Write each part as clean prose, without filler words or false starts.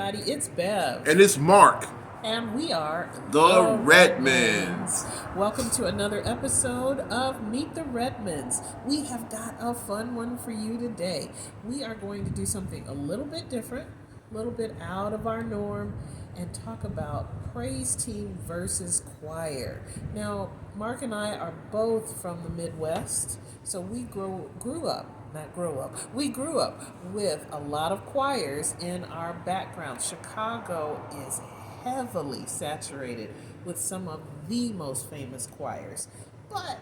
everybody. It's Bev. And it's Mark. And we are The Redmonds. Welcome to another episode of Meet the Redmonds. We have got a fun one for you today. We are going to do something a little bit different, a little bit out of our norm, and talk about praise team versus choir. Now, Mark and I are both from the Midwest, so we grew up with a lot of choirs in our background. Chicago is heavily saturated with some of the most famous choirs. But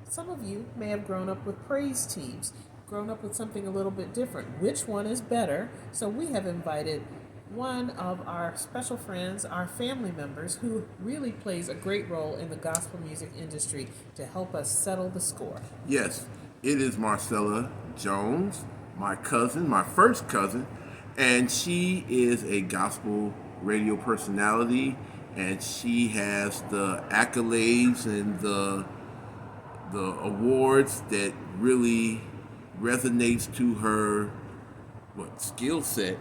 some of you may have grown up with praise teams, grown up with something a little bit different. Which one is better? So we have invited one of our special friends, our family members, who really plays a great role in the gospel music industry to help us settle the score. Yes, it is Marcella Jones, my cousin, my first cousin, and she is a gospel radio personality, and she has the accolades and the awards that really resonates to her skill set.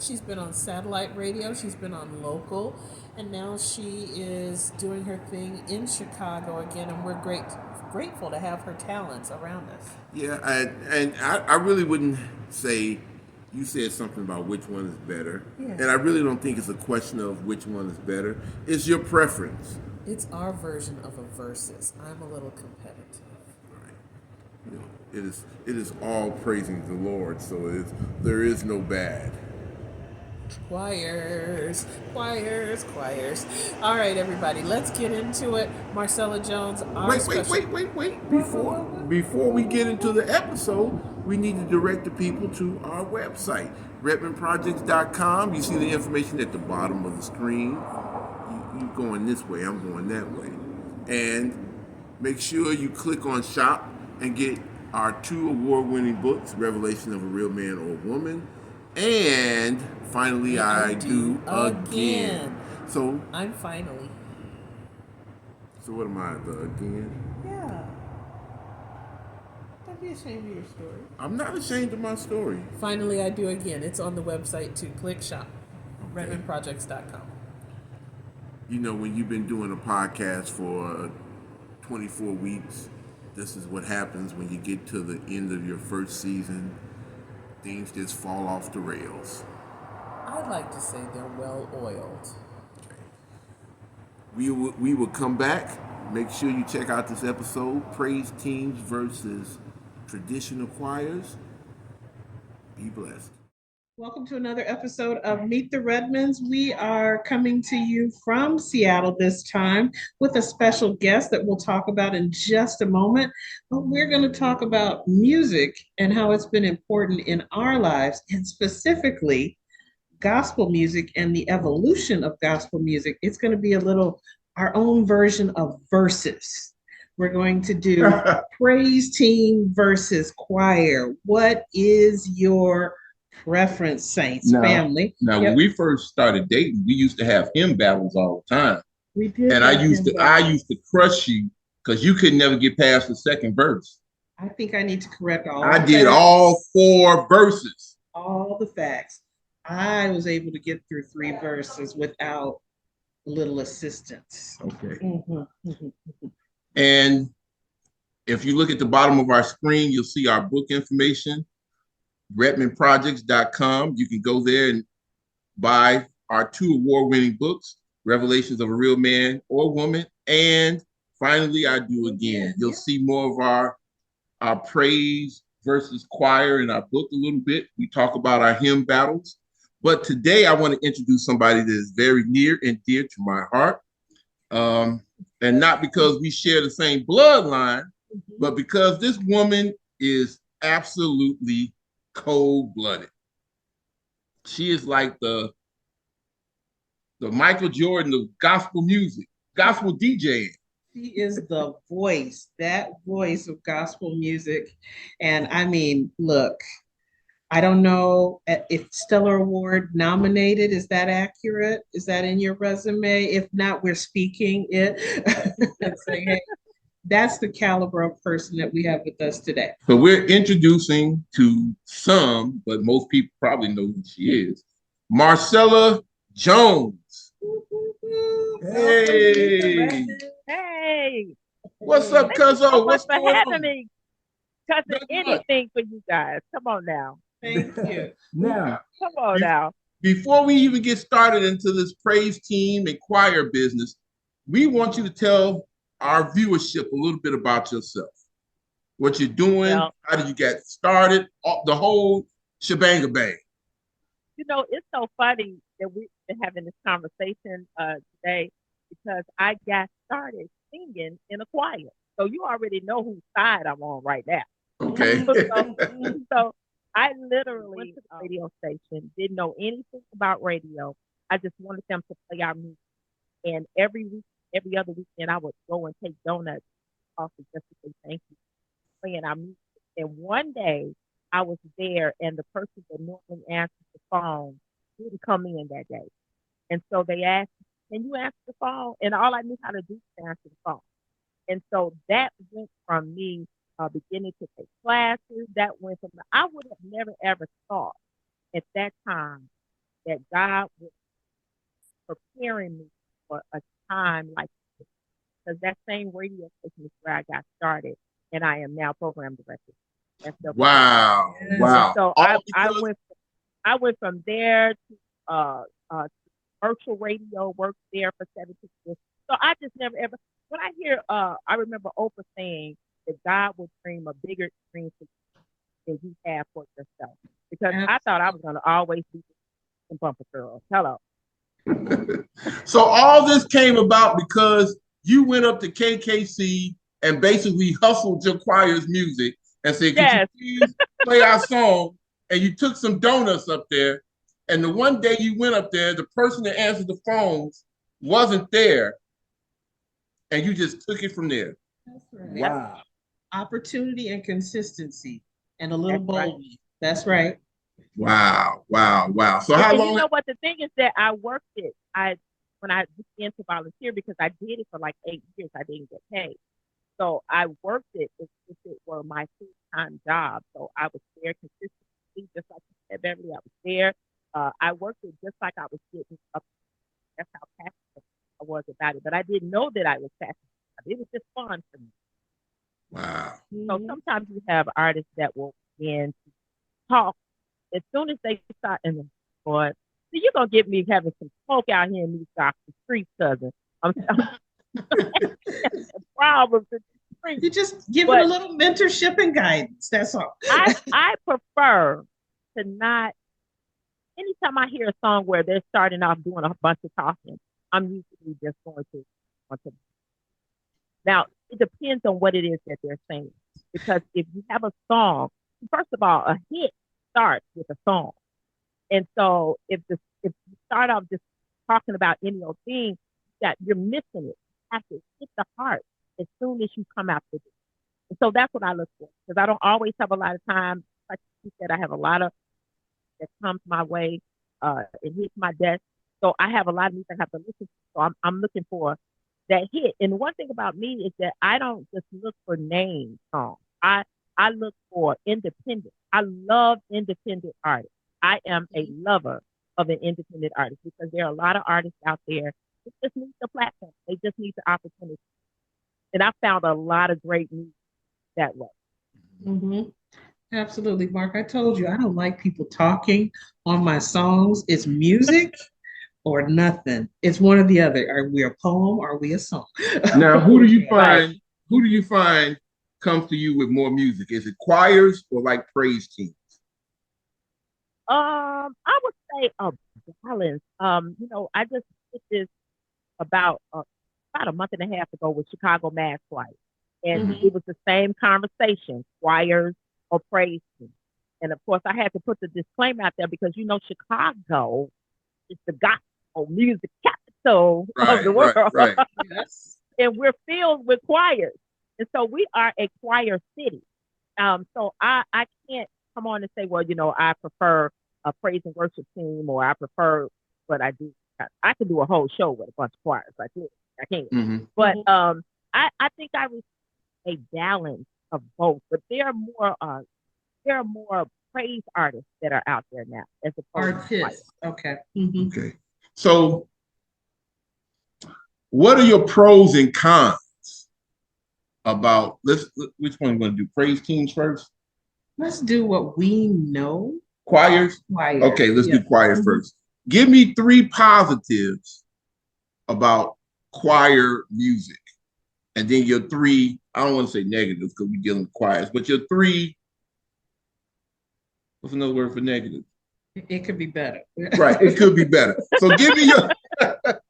She's been on satellite radio, she's been on local, and now she is doing her thing in Chicago again, and we're grateful to have her talents around us. Yeah, I really wouldn't say, you said something about which one is better, and I really don't think it's a question of which one is better. It's your preference. It's our version of a versus. I'm a little competitive. Right. You know, it is all praising the Lord, so there is no bad. Choirs. All right, everybody, let's get into it. Marcella Jones. Wait. Before we get into the episode, we need to direct the people to our website, redmondprojects.com. You see the information at the bottom of the screen. You going this way, I'm going that way. And make sure you click on shop and get our 2 award-winning books, Revelation of a Real Man or Woman, and Finally I Do Again. So I'm finally. So what am I, the again? Yeah. Don't be ashamed of your story. I'm not ashamed of my story. Finally I Do Again. It's on the website too. Click shop. Okay. redmondprojects.com. You know, when you've been doing a podcast for 24 weeks, this is what happens when you get to the end of your first season. Things just fall off the rails. I'd like to say they're well oiled. Okay. We will come back. Make sure you check out this episode, Praise Teams versus Traditional Choirs. Be blessed. Welcome to another episode of Meet the Redmonds. We are coming to you from Seattle this time with a special guest that we'll talk about in just a moment. But we're going to talk about music and how it's been important in our lives, and specifically gospel music and the evolution of gospel music. It's going to be a little our own version of verses. We're going to do praise team versus choir. What is your preference, Saints family? Now, when we first started dating, we used to have hymn battles all the time. We did. And I used to crush you because you could never get past the second verse. I think I need to correct all. I did all 4 verses. All the facts. I was able to get through 3 verses without a little assistance. Okay. And if you look at the bottom of our screen, you'll see our book information. redmondprojects.com. You can go there and buy our 2 award-winning books, Revelations of a Real Man or Woman, and Finally I Do Again. You'll see more of our praise versus choir in our book a little bit. We talk about our hymn battles. But today I want to introduce somebody that is very near and dear to my heart. And not because we share the same bloodline, but because this woman is absolutely cold-blooded. She is like the Michael Jordan of gospel music, gospel DJing. She is the voice, that voice of gospel music. And I mean, look, I don't know if Stellar Award nominated. Is that accurate? Is that in your resume? If not, we're speaking it. Saying, hey, that's the caliber of person that we have with us today. So we're introducing to some, but most people probably know who she is, Marcella Jones. Hey. Hey, What's up, thank you so Cuzzo? much What's for going having on? me. Cousin, Nothing much. anything for you guys. Come on now. Thank you. Now, Come on now. Before we even get started into this praise team and choir business, we want you to tell our viewership a little bit about yourself. What you're doing, Well, how did you get started, the whole shebang bang. it's so funny that we've been having this conversation today because I got started singing in a choir. So you already know whose side I'm on right now. Okay. So I literally went to the radio station, didn't know anything about radio. I just wanted them to play our music. And every week, every other weekend, I would go and take donuts off of just to say thank you for playing our music. And one day, I was there, and the person that normally answers the phone didn't come in that day. And so they asked, "Can you answer the phone?" And all I knew how to do was answer the phone. And so that went from me beginning to take classes. That went from I would have never ever thought at that time that God was preparing me for a time like this. Because that same radio station is where I got started, and I am now program director. That's the Wow. Yes. Wow. so All I went from there to virtual radio, worked there for 17 years. So I just never ever when I hear I remember Oprah saying that God will dream a bigger dream for you than you have for yourself. Because I thought I was gonna always be some bumper girl. Hello. So all this came about because you went up to KKC and basically hustled your choir's music and said, "Could you Yes, please play our song?" And you took some donuts up there. And the one day you went up there, the person that answered the phones wasn't there, and you just took it from there. That's right. wow. Opportunity and consistency and a little that's right. boldness. That's right. Wow, wow, wow. So And, how and you long? know what the thing is that I worked it. I when I began to volunteer because I did it for like 8 years, I didn't get paid. So I worked it as if it were my full-time job. So I was there consistently, just like you said, Beverly. I was there. I worked it just like I was getting up. That's how passionate I was about it. But I didn't know that I was passionate. It was just fun for me. Wow. So sometimes you have artists that will begin to talk as soon as they start and then, boy, see, you're gonna get me having some smoke out here in these doctor streets, cousin. I'm problems in the streets. You're just giving a But little mentorship and guidance. That's all. I prefer to not anytime I hear a song where they're starting off doing a bunch of talking, I'm usually just going to now it depends on what it is that they're saying. Because if you have a song, first of all, a hit starts with a song. And so if you start off just talking about any old thing, that you're missing it. You have to hit the heart as soon as you come out with it. And so that's what I look for because I don't always have a lot of time. Like you said, I have a lot of that comes my way. It hits my desk. So I have a lot of music I have to listen to. So I'm looking for that hit. And one thing about me is that I don't just look for name songs. I look for independent. I love independent artists. I am a lover of an independent artist because there are a lot of artists out there that just need the platform. They just need the opportunity. And I found a lot of great music that way. hmm Absolutely, Mark. I told you I don't like people talking on my songs. It's music or nothing. It's one or the other. Are we a poem or are we a song? Now, Right. who do you find comes to you with more music? Is it choirs or like praise teams? I would say a balance. I just did this about about a month and a half ago with Chicago Mass Choir, and Mhm. it was the same conversation: choirs or praise team. And of course, I had to put the disclaimer out there because Chicago is the gospel music capital of Right, the right, world, right. Yes. and we're filled with choirs. And so we are a choir city. So I can't come on and say, well, I prefer a praise and worship team or I prefer what I do. I could do a whole show with a bunch of choirs. I can't. Mm-hmm. But I think I was a balance of both. But there are more praise artists that are out there now, as opposed to choir. Artists. Okay. Mhm. Okay. So, what are your pros and cons about which one you want to do? Praise teams first? Let's do what we know. Choirs? Choir. Okay, let's Yeah. do choir Mhm. first. Give me 3 positives about choir music. And then your 3, I don't want to say negatives because we're dealing with choirs, but your 3, what's another word for negative? It could be better. Right, it could be better. So give me your Not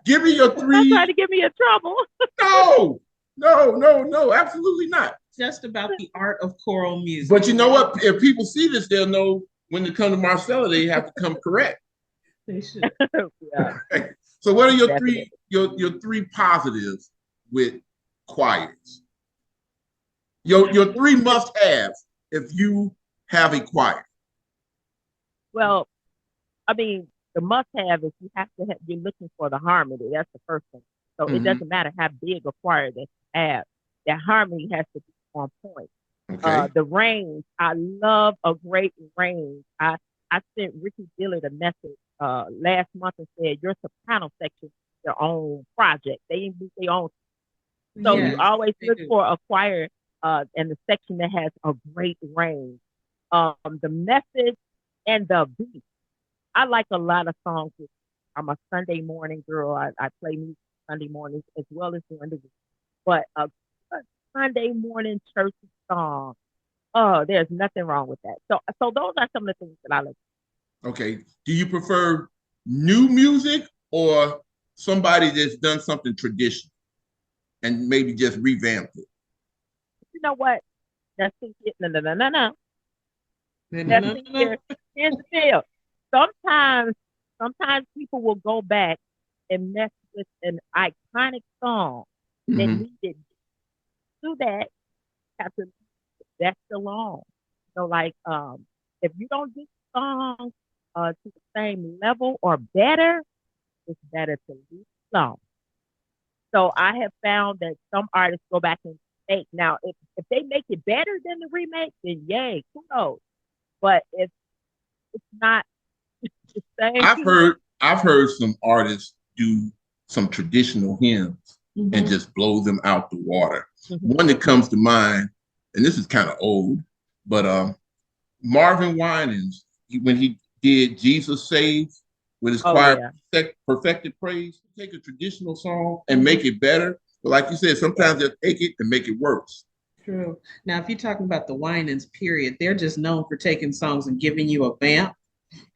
trying 3. to get me in trouble. No, no, absolutely not. Just about the art of choral music. But you know what? If people see this, they'll know when to come to Marcella, they have to come correct. They should. Yeah, Right. So what are your definitely. 3 positives with choirs? Your 3 must-haves if you have a choir. Well, I mean, the must-have is you have to have. You're looking for the harmony. That's the first thing. So it Mhm. doesn't matter how big a choir that you have. That harmony has to be on point. Okay. The range. I love a great range. I sent Ricky Dillard a message last month and said your soprano section is their own project. They do their own. So you Yes, always they look do. for a choir and the section that has a great range. The message and the beat. I like a lot of songs. I'm a Sunday morning girl. I play music Sunday mornings as well as during the week. But a Sunday morning church song, oh, there's nothing wrong with that. So those are some of the things that I like. Okay. Do you prefer new music or somebody that's done something traditional and maybe just revamped it? You know what? That's it. No, no, no, no, no. No, no, That's no, it no, here. Here's the deal. Sometimes, sometimes people will go back and mess with an iconic song that Mhm. needed to that. Have to that's alone. So like if you don't do songs to the same level or better, it's better to leave it alone. So I have found that some artists go back and make now if they make it better than the remake, then yay, kudos. But if it's not the I've same, heard I've heard some artists do some traditional hymns and Mhm. just blow them out the water. mhm. One that comes to mind, and this is kind of old, but Marvin Winans, when he did Jesus Saves with his Oh choir yeah, perfected praise, take a traditional song and make it better. But like you said, yeah, sometimes they'll take it and make it worse. True. Now, if you're talking about the Winans period, they're just known for taking songs and giving you a vamp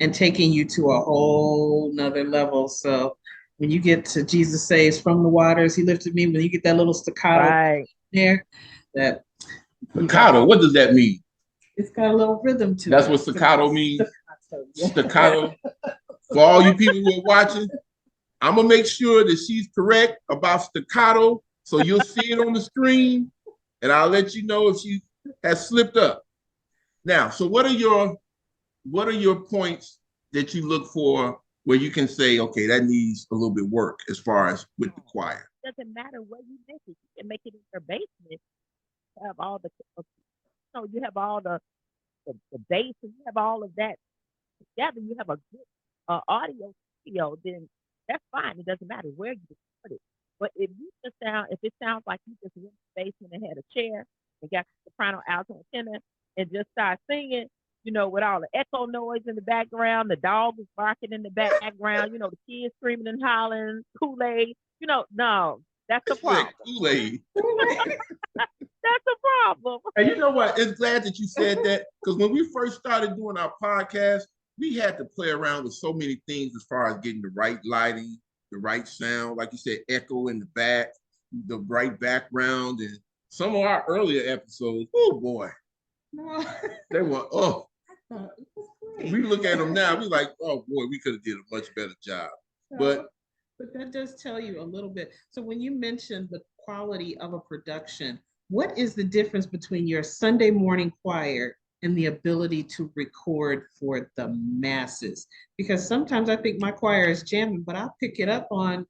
and taking you to a whole nother level. So when you get to Jesus Saves from the waters, he lifted me, when you get that little staccato right. there, that you got, Staccato, what does that mean? it's got a little rhythm to That's it. what staccato means. Staccato, yeah. Staccato. For all you people who are watching, I'm gonna make sure that she's correct about staccato, so you'll see it on the screen, and I'll let you know if she has slipped up. Now, so what are your points that you look for where you can say, okay, that needs a little bit work as far as with the choir? Doesn't matter where you make it. You can make it in your basement. Have all the you have all the bass and you have all of that together. You have a good audio studio, then that's fine. It doesn't matter where you put it. But if it sounds like you just went to the basement and had a chair and got the soprano, alto, and tenor and just start singing, with all the echo noise in the background, the dog is barking in the background, the kids screaming and hollering, Kool-Aid, no, that's the Like problem. Kool-Aid. That's the problem. And you know what? It's glad that you said that because when we first started doing our podcast, we had to play around with so many things as far as getting the right lighting, the right sound, like you said, echo in the back, the right background, and some of our earlier episodes. Oh boy, No, they were. Oh, it was great. we look at them now. We like, oh boy, we could have did a much better job. But But that does tell you a little bit. So when you mentioned the quality of a production, what is the difference between your Sunday morning choir and the ability to record for the masses? Because sometimes I think my choir is jamming, but I'll pick it up on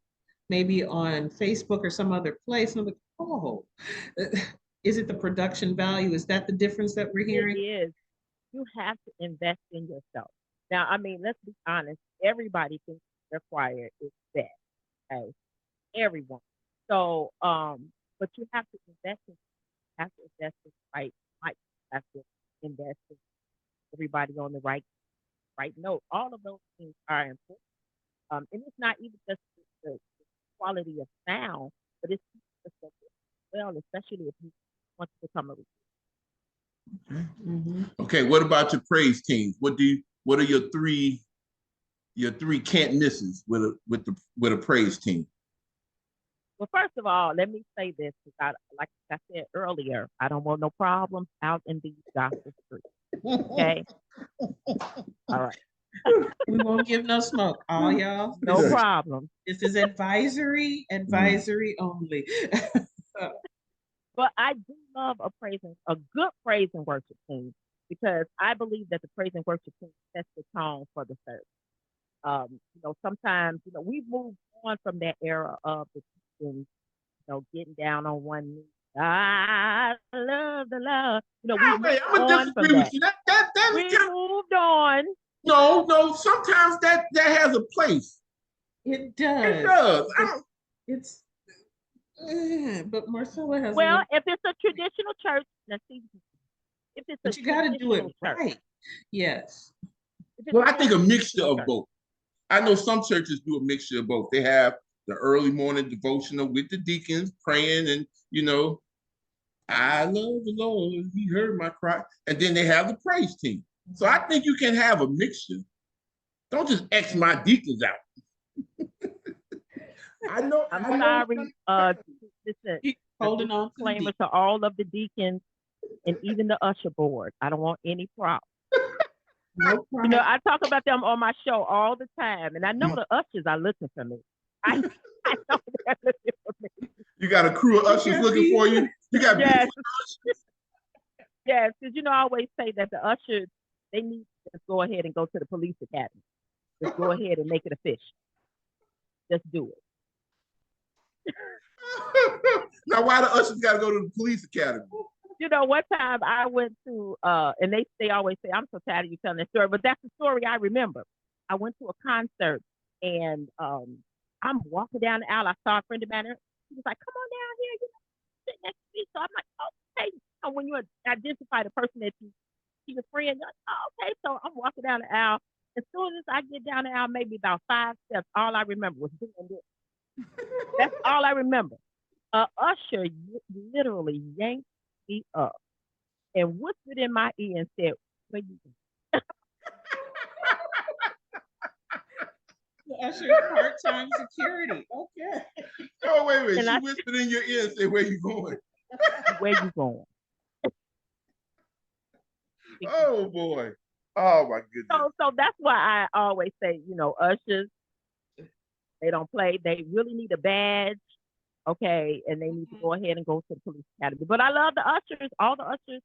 maybe on Facebook or some other place. And I'm like, oh, is it the production value? Is that the difference that we're It hearing? is. You have to invest in yourself. Now, I mean, let's be honest. Everybody thinks their choir is best. Okay, everyone. So, but you have to invest in. Have to invest in right. Have to invest in everybody on the right note. All of those things are important. And it's not even just the quality of sound, but it's just the well, especially if you want to become a Mm-hmm. Okay, what about your praise teams? What are your three can't misses with a praise team? well, first of all, let me say this because like I said earlier, I don't want no problems out in these gospel streets. Okay, all right, We won't give no smoke. All y'all, no problem. this is advisory only. But I do love a good praise and worship team because I believe that the praise and worship team sets the tone for the service. Sometimes we've moved on from that era of the teaching, getting down on one knee. I love the love. We No, moved wait, I'm gonna on from disagree with that. you. That is We kind of, moved on. no. Sometimes that has a place. It It does. does. It's but Marcella has a Well, little, if it's a traditional church, now see, if it's a but you got to do it traditional church, right. Yes. if it's Well, I think a mixture traditional of church, both. I know some churches do a mixture of both. They have the early morning devotional with the deacons praying, and I love the Lord. He heard my cry, and then they have the praise team. So I think you can have a mixture. Don't just X my deacons out. I know. I'm I know. sorry. Listen, Keep a holding on to the disclaimer deep. to all of the deacons and even the usher board. I don't want any problems. No problem. I talk about them on my show all the time, and I know the ushers are looking for me. I, I know they're looking for me. You got a crew of ushers looking for you. You got Yes, yes, because I always say that the ushers they need to just go ahead and go to the police academy. Just go ahead and make it official. Just do it. now, why the ushers got to go to the police academy? One time I went to and they always say I'm so tired of you telling that story, but that's the story I remember. I went to a concert and I'm walking down the aisle. I saw a friend of mine. She was like, "Come on down here, sit next to me." So I'm like, "Okay." And when you identify the person that you see your friend, you're like, "Oh, okay." So I'm walking down the aisle. As soon as I get down the aisle, maybe about 5 steps, all I remember was doing this. That's all I remember. Usher literally yanked me up and whispered in my ear and said, "Where you going?" The usher's part-time security. Okay. Oh, wait. And She I whispered in your ear and said, "Where you going?" said, "Where you going?" Oh boy. Oh my goodness. So that's why I always say, ushers, they don't play. They really need a badge, okay, and they need to go ahead and go to the police academy. But I love the ushers, all the ushers.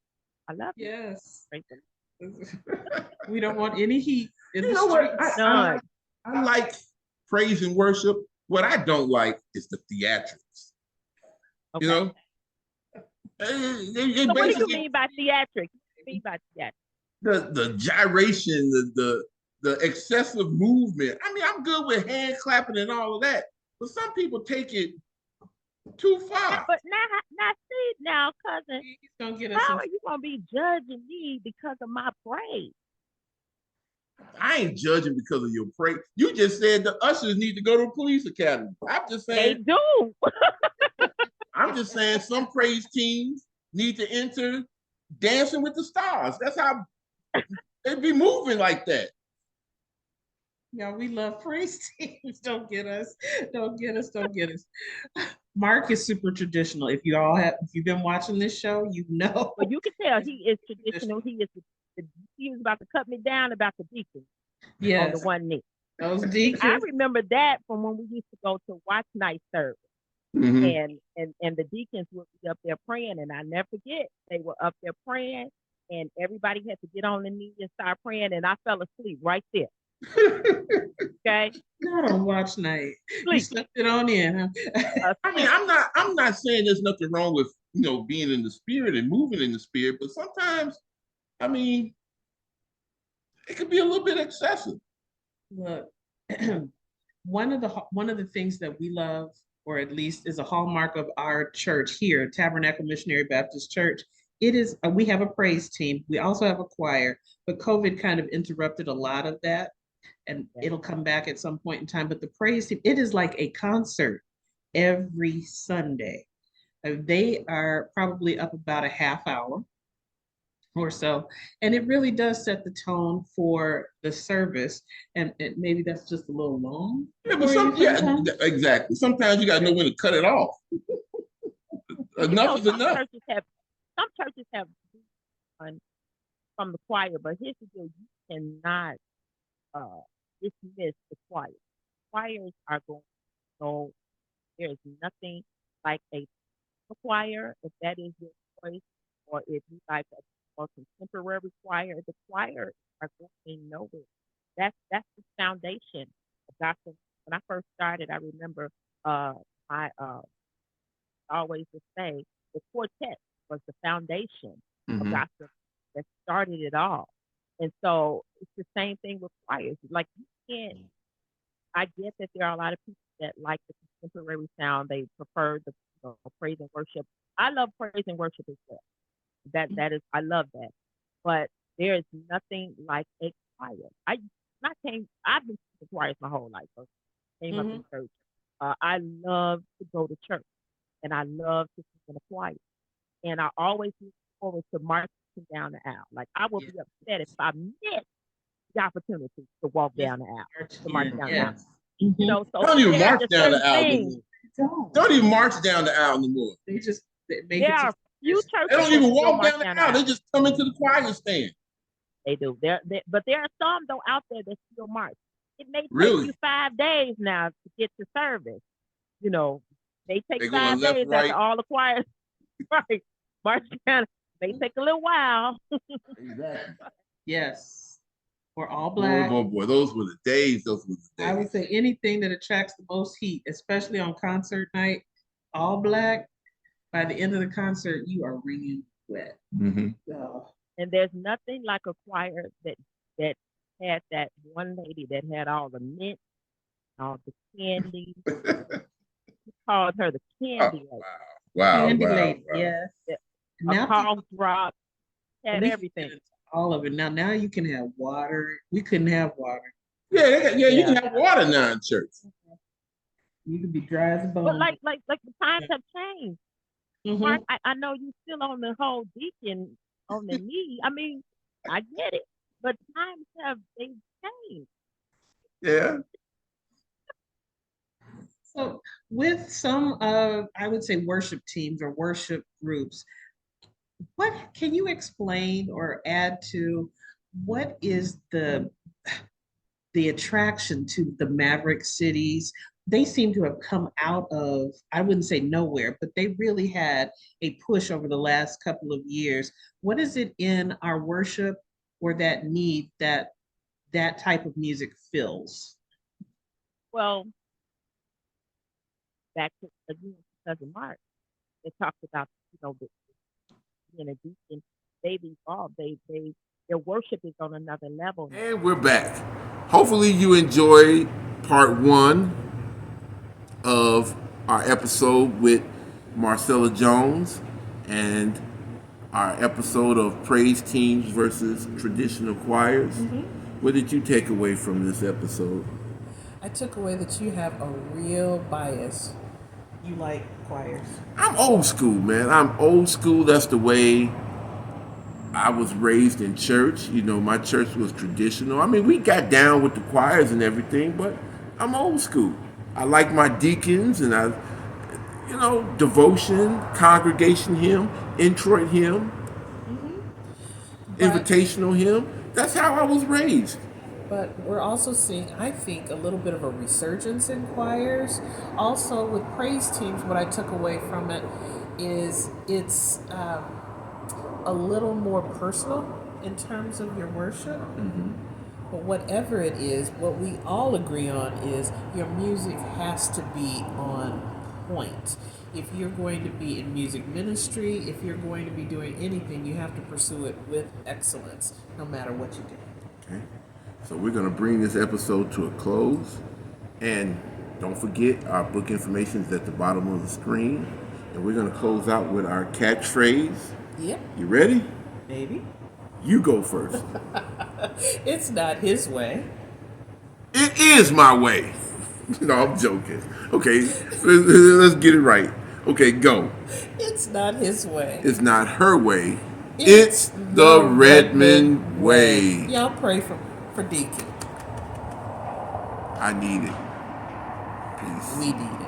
I love them. Yes. Thank them. We don't want any heat in You the know what? streets. None. I like praise and worship. What I don't like is the theatrics. You Okay. know, they So what do you basically mean by theatrics? What do you mean by theatrics? the gyration, the excessive movement. I mean, I'm good with hand clapping and all of that, but some people take it too Now, far. but now, see now, cousin, He's gonna get us how in. are you gonna be judging me because of my praise? I ain't judging because of your praise. You just said the ushers need to go to police academy. They do. I'm just saying some praise teams need to enter Dancing with the Stars. That's how they be moving like that. Yeah, we love praise teams. Don't get us. Don't get us. Don't get us. Mark is super traditional. If you've been watching this show, you know. But you can tell He's he is traditional. traditional. He was about to cut me down about the deacon on the Yes, one knee. those I deacons. remember that from when we used to go to watch night service. Mm-hmm. And the deacons would be up there praying, and I never forget they were up there praying, and everybody had to get on the knee and start praying, and I fell asleep right there. Okay, Not on watch night. You sleep. slept it on in, huh? I mean, Asleep. I'm not saying there's nothing wrong with being in the spirit and moving in the spirit, but sometimes, I mean, it could be a little bit excessive. Look, one of the things that we love, or at least is a hallmark of our church here, Tabernacle Missionary Baptist Church, it is we have a praise team. We also have a choir, but COVID kind of interrupted a lot of that, and Yeah. it'll come back at some point in time. But the praise team, it is like a concert every Sunday. They are probably up about a half hour or so. And it really does set the tone for the service. And maybe that's just a little long Yeah, but for you sometimes. exactly. Sometimes you gotta know when to cut it off. And Enough is some enough. churches have one from the choir, but here's the deal: you cannot uh, dismiss the choir. Choirs are going. So there is nothing like a choir, if that is your choice, or if you like a more contemporary choir, the choir are going nowhere. That's the foundation of gospel. When I first started, I remember I always would say the quartet was the foundation of Hmm. gospel that started it all. And so it's the same thing with choirs. Like you can't. I get that there are a lot of people that like the contemporary sound. They prefer the praise and worship. I love praise and worship as well. That is, I love that. But there is nothing like a choir. I've been to choirs my whole life. So came up in Mhm. church. I love to go to church, and I love to sing in a choir. And I always look forward to marching down the aisle. Like I will Yeah. be upset if I miss the opportunity to walk Yes, down the aisle, church to march in. down the aisle. Yes. Mhm. So Don't even there are march just down the certain aisle no things. more. Don't. Don't even march down the aisle no more. They just make There it to are few They churches don't that even still walk march down the down the aisle. They aisle. just come into the choir stand. They do. But there are some though out there that still march. It may take Really? you 5 days now to get to service. You know, they take They going five left, days after right. all the choirs right march down. May take a little while. Exactly. yes. Or all Boy, black. boy, boy. Those were the days. Those were the I would days. say anything that attracts the most heat, especially on concert night, all black. By the end of the concert, you are wringing wet. Hmm. So, And there's nothing like a choir that had that one lady that had all the mint, all the candy. Called her the Oh, candy lady. wow, Candy wow, Lady, wow. yes. A Now cough people, drop, had we can get everything. into all of it. Now you can have water. We couldn't have water. Yeah, you can Yeah. have water now in church. You can be dry as a But bone. like the times have changed. Mark, Mm-hmm. I know you still on the whole deacon on the knee. I mean, I get it. But times have they changed. Yeah. So, with some of, I would say, worship teams or worship groups, what can you explain or add to what is the attraction to the Maverick cities? They seem to have come out of, I wouldn't say nowhere, but they really had a push over the last couple of years. What is it in our worship or that need that that type of music fills? Well, back to again cousin Mark, they talked about, being a deacon, they've evolved. Their worship is on another level now. And we're back. Hopefully, you enjoyed part one of our episode with Marcella Jones and our episode of praise teams versus traditional choirs. What did you take away from this episode? I took away that you have a real bias. You like choirs? I'm old school, man. I'm old school. That's the way I was raised in church. My church was traditional. I mean, we got down with the choirs and everything, but I'm old school. I like my deacons and devotion, congregation hymn, introit hymn, But invitational hymn. That's how I was raised. but we're also seeing, I think, a little bit of a resurgence in choirs. Also, with praise teams, what I took away from it is it's a little more personal in terms of your worship. But whatever it is, what we all agree on is your music has to be on point. If you're going to be in music ministry, if you're going to be doing anything, you have to pursue it with excellence, no matter what you do. Okay. So we're going to bring this episode to a close. And don't forget, our book information is at the bottom of the screen. And we're going to close out with our catchphrase. Yep. You ready? Maybe. You go first. It's not his way. It is my way. No, I'm joking. Okay, let's get it right. Okay, go. It's not his way. It's not her way. It's the Redmond way. Y'all pray for Deacon. I need it. Peace. We need it.